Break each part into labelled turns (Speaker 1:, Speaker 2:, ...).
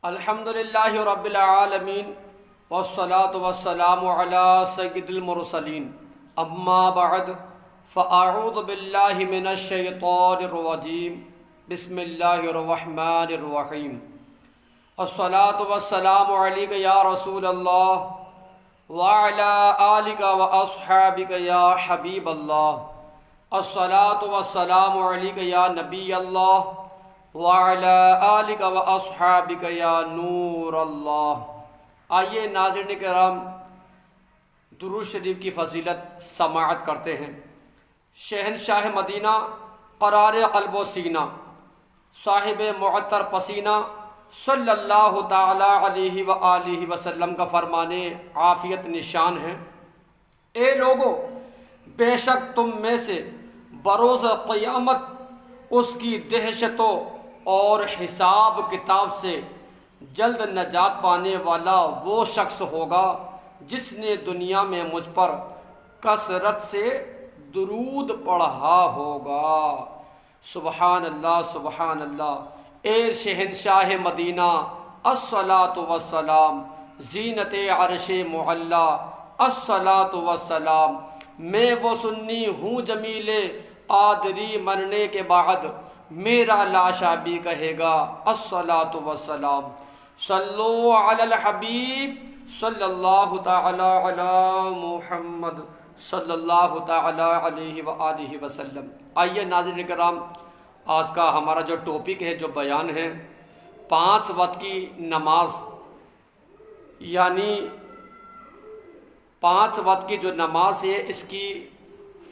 Speaker 1: الحمدللہ رب العالمین والصلاة والسلام علی سید المرسلین اما بعد فاعوذ باللہ من الشیطان الرجیم بسم اللہ الرحمن الرحیم الصلاة والسلام علیک یا رسول اللہ وعلی آلک واصحابک یا حبیب اللہ الصلاة والسلام علیک یا نبی اللہ وعلی آلک واصحابک یا نور اللہ۔ آئیے ناظرین کرام درود شریف کی فضیلت سماعت کرتے ہیں۔ شہنشاہ مدینہ قرار قلب و سینہ صاحب معطر پسینہ صلی اللہ تعالی علیہ وآلہ وسلم کا فرمان عافیت نشان ہے، اے لوگو بے شک تم میں سے بروز قیامت اس کی دہشتوں اور حساب کتاب سے جلد نجات پانے والا وہ شخص ہوگا جس نے دنیا میں مجھ پر کثرت سے درود پڑھا ہوگا۔ سبحان اللہ سبحان اللہ۔ اے شہنشاہ مدینہ الصلاۃ والسلام، زینت عرش معلی الصلاۃ والسلام، میں وہ سنی ہوں جمیل قادری مرنے کے بعد میرا لاشا بھی کہے گا الصلاۃ والسلام۔ صلو علی الحبیب صلی اللہ تعالی علی محمد صلی اللہ تعالی علیہ وآلہ وسلم۔ آئیے ناظرین کرام، آج کا ہمارا جو ٹاپک ہے، جو بیان ہے، 5 وقت کی نماز، یعنی 5 وقت کی جو نماز ہے اس کی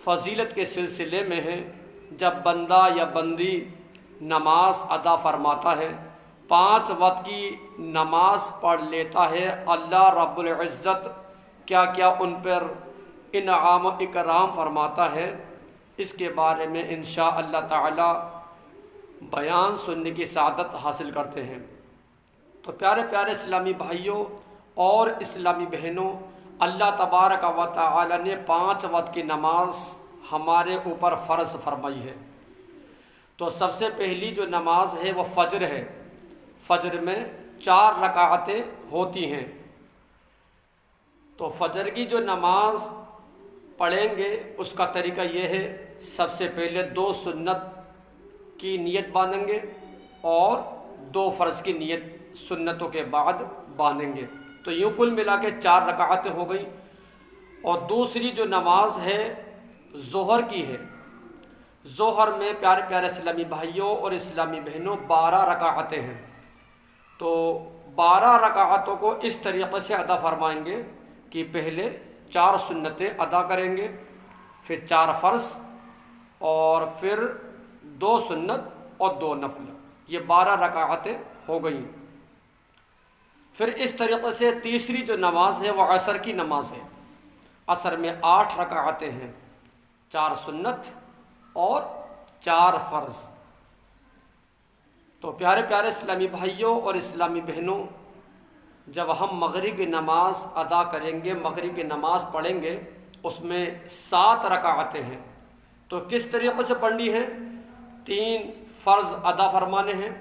Speaker 1: فضیلت کے سلسلے میں ہے۔ جب بندہ یا بندی نماز ادا فرماتا ہے، 5 وقت کی نماز پڑھ لیتا ہے، اللہ رب العزت کیا کیا ان پر انعام و اکرام فرماتا ہے، اس کے بارے میں انشاءاللہ تعالی بیان سننے کی سعادت حاصل کرتے ہیں۔ تو پیارے پیارے اسلامی بھائیوں اور اسلامی بہنوں، اللہ تبارک و تعالی نے 5 وقت کی نماز ہمارے اوپر فرض فرمائی ہے۔ تو سب سے پہلی جو نماز ہے وہ فجر ہے۔ فجر میں 4 رکعتیں ہوتی ہیں۔ تو فجر کی جو نماز پڑھیں گے اس کا طریقہ یہ ہے، سب سے پہلے 2 سنت کی نیت باندھیں گے اور 2 فرض کی نیت سنتوں کے بعد باندھیں گے، تو یوں کل ملا کے 4 رکعتیں ہو گئی۔ اور دوسری جو نماز ہے ظہر کی ہے۔ ظہر میں پیارے پیارے اسلامی بھائیوں اور اسلامی بہنوں 12 رکعتیں ہیں۔ تو 12 رکعتوں کو اس طریقے سے ادا فرمائیں گے کہ پہلے 4 سنتیں ادا کریں گے، پھر 4 فرض اور پھر 2 سنت اور 2 نفل، یہ 12 رکعتیں ہو گئیں۔ پھر اس طریقے سے تیسری جو نماز ہے وہ عصر کی نماز ہے۔ عصر میں 8 رکعتیں ہیں، 4 سنت اور 4 فرض۔ تو پیارے پیارے اسلامی بھائیوں اور اسلامی بہنوں، جب ہم مغرب کی نماز ادا کریں گے، مغرب کی نماز پڑھیں گے، اس میں 7 رکعتیں ہیں۔ تو کس طریقے سے پڑھنی ہے؟ 3 فرض ادا فرمانے ہیں،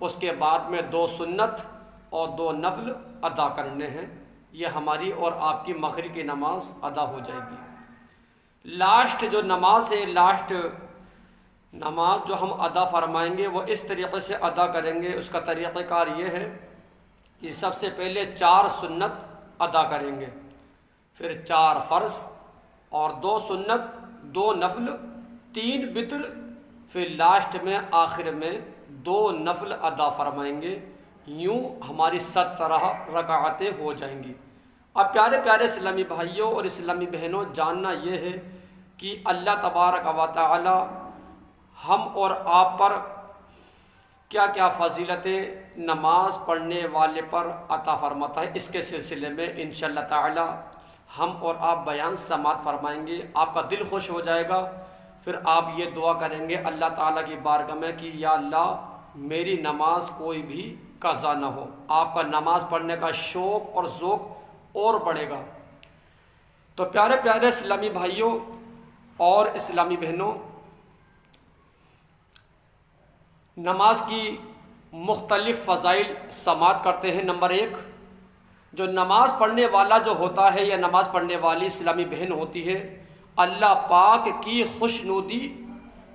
Speaker 1: اس کے بعد میں 2 سنت اور 2 نفل ادا کرنے ہیں۔ یہ ہماری اور آپ کی مغرب کی نماز ادا ہو جائے گی۔ لاسٹ جو نماز ہے، لاسٹ نماز جو ہم ادا فرمائیں گے وہ اس طریقے سے ادا کریں گے۔ اس کا طریقہ کار یہ ہے کہ سب سے پہلے 4 سنت ادا کریں گے، پھر 4 فرض اور 2 سنت، 2 نفل، 3 وتر، پھر لاسٹ میں آخر میں 2 نفل ادا فرمائیں گے۔ یوں ہماری 17 رکعتیں ہو جائیں گی۔ اب پیارے پیارے اسلامی بھائیوں اور اسلامی بہنوں، جاننا یہ ہے کہ اللہ تبارک و تعالی ہم اور آپ پر کیا کیا فضیلتیں نماز پڑھنے والے پر عطا فرماتا ہے، اس کے سلسلے میں انشاءاللہ تعالی ہم اور آپ بیان سماعت فرمائیں گے۔ آپ کا دل خوش ہو جائے گا، پھر آپ یہ دعا کریں گے اللہ تعالیٰ کی بارگاہ میں کہ یا اللہ میری نماز کوئی بھی قضا نہ ہو۔ آپ کا نماز پڑھنے کا شوق اور ذوق اور بڑھے گا۔ تو پیارے پیارے اسلامی بھائیوں اور اسلامی بہنوں، نماز کی مختلف فضائل سماعت کرتے ہیں۔ نمبر 1، جو نماز پڑھنے والا جو ہوتا ہے یا نماز پڑھنے والی اسلامی بہن ہوتی ہے، اللہ پاک کی خوشنودی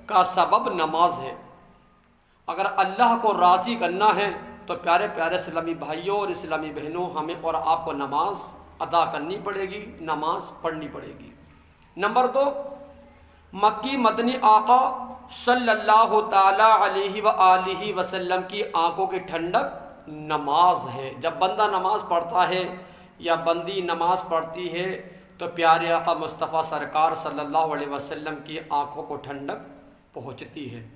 Speaker 1: کا سبب نماز ہے۔ اگر اللہ کو راضی کرنا ہے تو پیارے پیارے اسلامی بھائیوں اور اسلامی بہنوں، ہمیں اور آپ کو نماز ادا کرنی پڑے گی، نماز پڑھنی پڑے گی۔ نمبر 2، مکی مدنی آقا صلی اللہ تعالی علیہ وآلہ وسلم کی آنکھوں کی ٹھنڈک نماز ہے۔ جب بندہ نماز پڑھتا ہے یا بندی نماز پڑھتی ہے تو پیارے آقا مصطفیٰ سرکار صلی اللہ علیہ وسلم کی آنکھوں کو ٹھنڈک پہنچتی ہے۔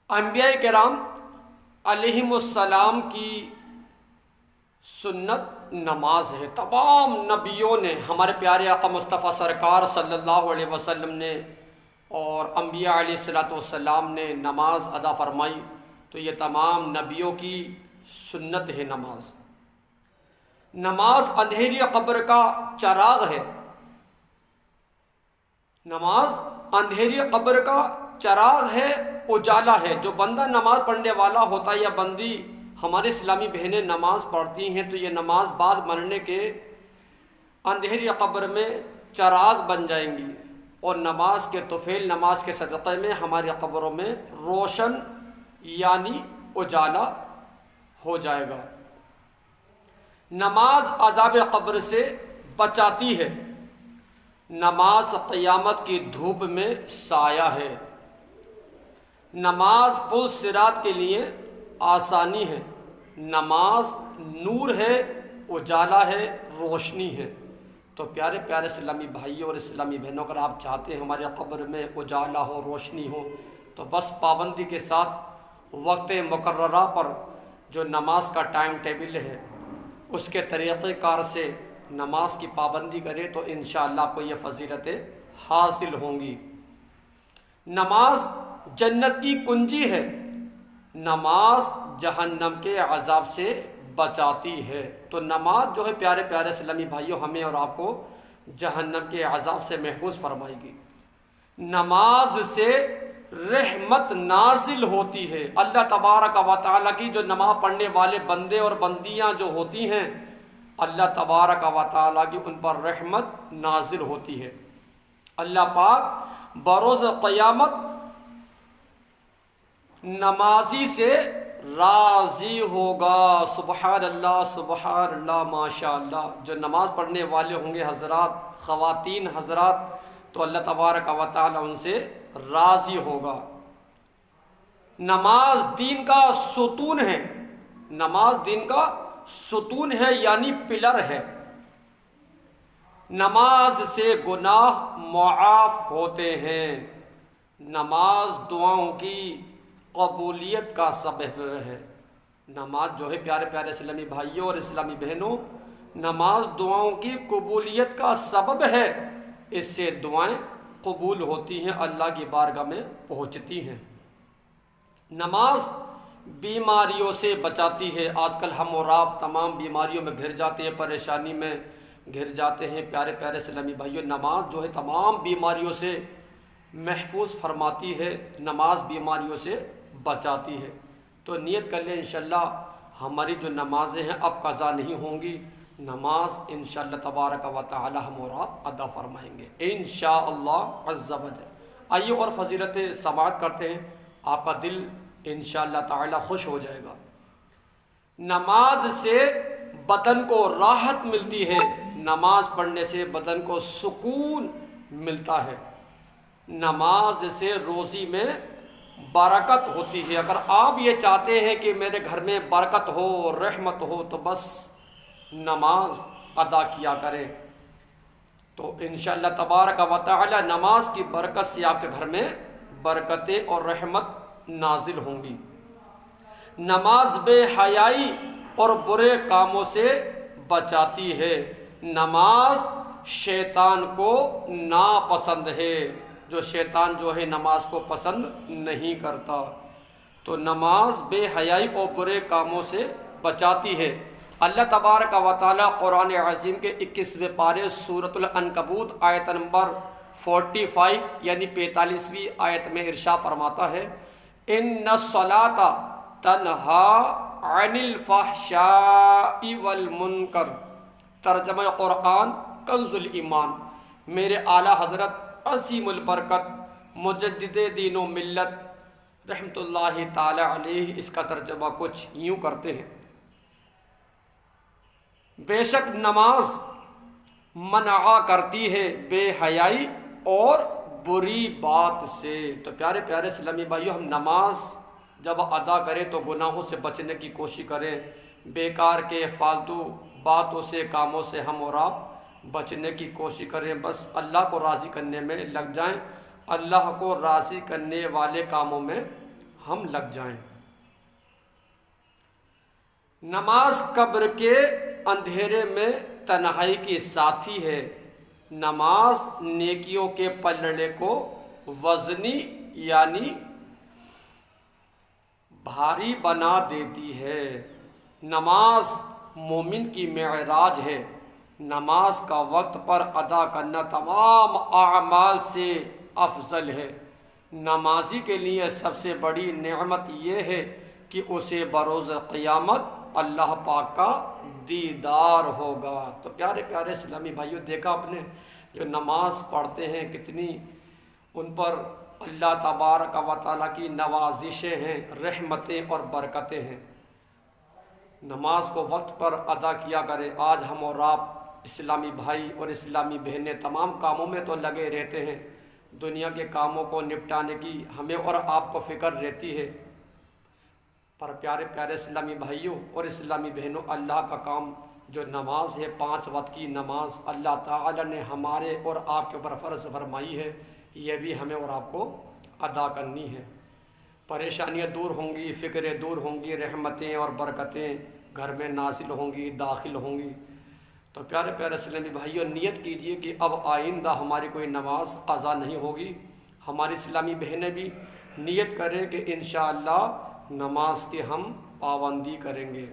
Speaker 1: انبیاء کرام علیہم السلام کی سنت نماز ہے۔ تمام نبیوں نے، ہمارے پیارے آقا مصطفیٰ سرکار صلی اللہ علیہ وسلم نے اور انبیاء علیہ الصلوۃ والسلام نے نماز ادا فرمائی، تو یہ تمام نبیوں کی سنت ہے نماز۔ نماز اندھیری قبر کا چراغ ہے۔ نماز اندھیری قبر کا چراغ ہے، اجالا ہے۔ جو بندہ نماز پڑھنے والا ہوتا ہے یا بندی، ہماری اسلامی بہنیں نماز پڑھتی ہیں تو یہ نماز بعد مرنے کے اندھیری قبر میں چراغ بن جائیں گی، اور نماز کے طفیل، نماز کے صدقے میں ہماری قبروں میں روشن یعنی اجالا ہو جائے گا۔ نماز عذاب قبر سے بچاتی ہے۔ نماز قیامت کی دھوپ میں سایہ ہے۔ نماز پل صراط کے لیے آسانی ہے۔ نماز نور ہے، اجالا ہے، روشنی ہے۔ تو پیارے پیارے اسلامی بھائیوں اور اسلامی بہنوں، اگر آپ چاہتے ہیں ہمارے قبر میں اجالا ہو، روشنی ہو، تو بس پابندی کے ساتھ وقت مقررہ پر جو نماز کا ٹائم ٹیبل ہے اس کے طریقہ کار سے نماز کی پابندی کرے تو انشاءاللہ آپ کو یہ فضیلتیں حاصل ہوں گی۔ نماز جنت کی کنجی ہے۔ نماز جہنم کے عذاب سے بچاتی ہے۔ تو نماز جو ہے پیارے پیارے اسلامی بھائیوں، ہمیں اور آپ کو جہنم کے عذاب سے محفوظ فرمائے گی۔ نماز سے رحمت نازل ہوتی ہے۔ اللہ تبارک و تعالیٰ کی جو نماز پڑھنے والے بندے اور بندیاں جو ہوتی ہیں، اللہ تبارک و تعالیٰ کی ان پر رحمت نازل ہوتی ہے۔ اللہ پاک بروز قیامت نمازی سے راضی ہوگا۔ سبحان اللہ، سبحان اللہ، ماشاء اللہ۔ جو نماز پڑھنے والے ہوں گے حضرات، خواتین حضرات، تو اللہ تبارک و تعالیٰ ان سے راضی ہوگا۔ نماز دین کا ستون ہے۔ نماز دین کا ستون ہے یعنی پلر ہے۔ نماز سے گناہ معاف ہوتے ہیں۔ نماز دعاؤں کی قبولیت کا سبب ہے۔ نماز جو ہے پیارے پیارے اسلامی بھائیوں اور اسلامی بہنوں، نماز دعاؤں کی قبولیت کا سبب ہے۔ اس سے دعائیں قبول ہوتی ہیں، اللہ کی بارگاہ میں پہنچتی ہیں۔ نماز بیماریوں سے بچاتی ہے۔ آج کل ہم اور آپ تمام بیماریوں میں گھر جاتے ہیں، پریشانی میں گھر جاتے ہیں۔ پیارے پیارے اسلامی بھائیوں، نماز جو ہے تمام بیماریوں سے محفوظ فرماتی ہے، نماز بیماریوں سے بچاتی ہے۔ تو نیت کر لیں انشاءاللہ ہماری جو نمازیں ہیں اب قضا نہیں ہوں گی، نماز انشاءاللہ تبارک و تعالی ہم اور آپ ادا فرمائیں گے انشاءاللہ عز و جل۔ آئیے اور فضیلتیں سماعت کرتے ہیں، آپ کا دل انشاءاللہ تعالی خوش ہو جائے گا۔ نماز سے بدن کو راحت ملتی ہے۔ نماز پڑھنے سے بدن کو سکون ملتا ہے۔ نماز سے روزی میں برکت ہوتی ہے۔ اگر آپ یہ چاہتے ہیں کہ میرے گھر میں برکت ہو، رحمت ہو، تو بس نماز ادا کیا کریں، تو انشاءاللہ تبارک و تعالی نماز کی برکت سے آپ کے گھر میں برکتیں اور رحمت نازل ہوں گی۔ نماز بے حیائی اور برے کاموں سے بچاتی ہے۔ نماز شیطان کو ناپسند ہے۔ جو شیطان جو ہے نماز کو پسند نہیں کرتا، تو نماز بے حیائی اور برے کاموں سے بچاتی ہے۔ اللہ تبارک و تعالی قرآن عظیم کے 21ویں پارے سورۃ العنکبوت آیت نمبر 45 یعنی 45ویں آیت میں ارشاد فرماتا ہے، ان الصلاۃ تنہا عن الفحشاء والمنکر۔ ترجمہ قرآن کنز الایمان۔ میرے اعلیٰ حضرت عظیم البرکت مجدد دین و ملت رحمۃ اللہ تعالی علیہ اس کا ترجمہ کچھ یوں کرتے ہیں: بے شک نماز منع کرتی ہے بے حیائی اور بری بات سے۔ تو پیارے پیارے اسلامی بھائیو، ہم نماز جب ادا کریں تو گناہوں سے بچنے کی کوشش کریں، بیکار کے فالتو باتوں سے کاموں سے ہم اور آپ بچنے کی کوشش کریں، بس اللہ کو راضی کرنے میں لگ جائیں، اللہ کو راضی کرنے والے کاموں میں ہم لگ جائیں۔ نماز قبر کے اندھیرے میں تنہائی کی ساتھی ہے۔ نماز نیکیوں کے پلڑے کو وزنی یعنی بھاری بنا دیتی ہے۔ نماز مومن کی معراج ہے۔ نماز کا وقت پر ادا کرنا تمام اعمال سے افضل ہے۔ نمازی کے لیے سب سے بڑی نعمت یہ ہے کہ اسے بروز قیامت اللہ پاک کا دیدار ہوگا۔ تو پیارے پیارے اسلامی بھائیوں، دیکھا آپ نے جو نماز پڑھتے ہیں کتنی ان پر اللہ تبارک و تعالیٰ کی نوازشیں ہیں، رحمتیں اور برکتیں ہیں۔ نماز کو وقت پر ادا کیا کریں۔ آج ہم اور آپ اسلامی بھائی اور اسلامی بہنیں تمام کاموں میں تو لگے رہتے ہیں، دنیا کے کاموں کو نپٹانے کی ہمیں اور آپ کو فکر رہتی ہے، پر پیارے پیارے اسلامی بھائیوں اور اسلامی بہنوں، اللہ کا کام جو نماز ہے، 5 وقت کی نماز اللہ تعالی نے ہمارے اور آپ کے اوپر فرض فرمائی ہے، یہ بھی ہمیں اور آپ کو ادا کرنی ہے۔ پریشانیاں دور ہوں گی، فکریں دور ہوں گی، رحمتیں اور برکتیں گھر میں نازل ہوں گی، داخل ہوں گی۔ تو پیارے پیارے اسلامی بھائیوں، نیت کیجئے کہ اب آئندہ ہماری کوئی نماز قضا نہیں ہوگی۔ ہماری اسلامی بہنیں بھی نیت کریں کہ انشاءاللہ نماز کی ہم پابندی کریں گے۔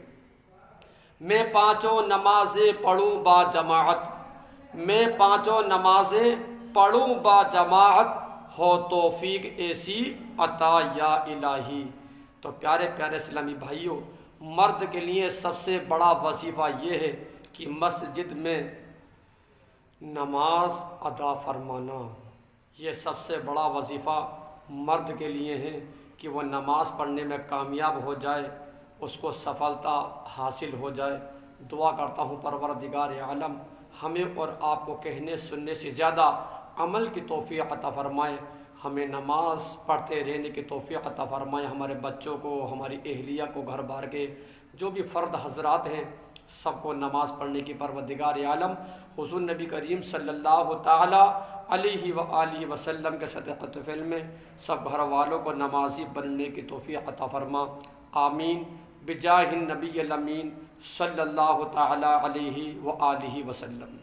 Speaker 1: میں 5 نمازیں پڑھوں با جماعت، میں 5 نمازیں پڑھوں با جماعت، ہو توفیق ایسی عطا یا الہی۔ تو پیارے پیارے اسلامی بھائیوں، مرد کے لیے سب سے بڑا وظیفہ یہ ہے کہ مسجد میں نماز ادا فرمانا۔ یہ سب سے بڑا وظیفہ مرد کے لیے ہے کہ وہ نماز پڑھنے میں کامیاب ہو جائے، اس کو سفلتا حاصل ہو جائے۔ دعا کرتا ہوں پروردگار عالم ہمیں اور آپ کو کہنے سننے سے زیادہ عمل کی توفیق عطا فرمائے، ہمیں نماز پڑھتے رہنے کی توفیق عطا فرمائے، ہمارے بچوں کو، ہماری اہلیہ کو، گھر بار کے جو بھی فرد حضرات ہیں سب کو نماز پڑھنے کی پروردگار عالم حضور نبی کریم صلی اللہ تعالی علیہ وآلہ وسلم کے صدقۃ فعل میں سب گھر والوں کو نمازی بننے کی توفیق عطا فرما، آمین، بجاہ النبی الامین صلی اللہ تعالی علیہ وآلہ وسلم۔